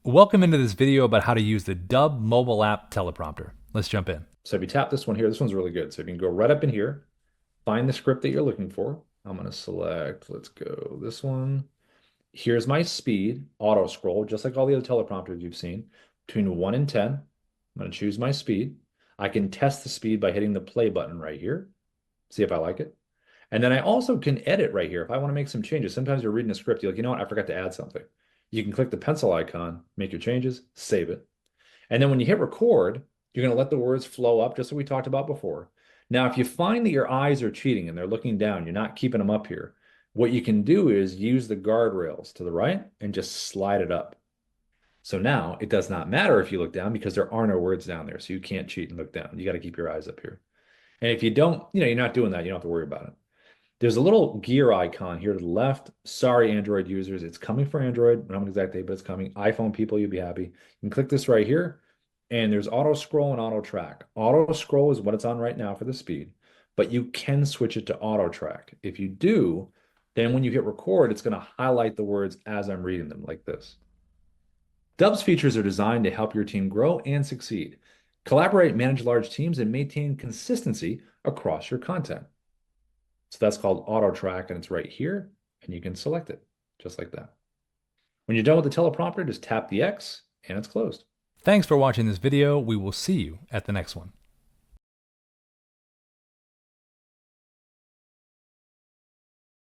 Welcome into this video about how to use the Dubb mobile app teleprompter. Let's jump in. So if you tap this one here, this one's really good. So if you can go right up in here, find the script that you're looking for. I'm going to select, let's go this one. Here's my speed, auto scroll, just like all the other teleprompters you've seen, between 1 and 10. I'm going to choose my speed. I can test the speed by hitting the play button right here, see if I like it. And then I also can edit right here if I want to make some changes. Sometimes you're reading a script, you're like, you know what, I forgot to add something. You can click the pencil icon, make your changes, save it. And then when you hit record, you're going to let the words flow up, just like we talked about before. Now, if you find that your eyes are cheating and they're looking down, you're not keeping them up here, what you can do is use the guardrails to the right and just slide it up. So now it does not matter if you look down because there are no words down there. So you can't cheat and look down. You got to keep your eyes up here. And if you don't, you're not doing that, you don't have to worry about it. There's a little gear icon here to the left. Sorry, Android users, it's coming for Android. I don't know an exact date, but it's coming. iPhone people, you'll be happy. You can click this right here, and there's auto scroll and auto track. Auto scroll is what it's on right now for the speed, but you can switch it to auto track. If you do, then when you hit record, it's going to highlight the words as I'm reading them, like this. Dubb's features are designed to help your team grow and succeed. Collaborate, manage large teams, and maintain consistency across your content. So that's called auto track, and it's right here, and you can select it just like that. When you're done with the teleprompter, just tap the X and it's closed. Thanks for watching this video. We will see you at the next one.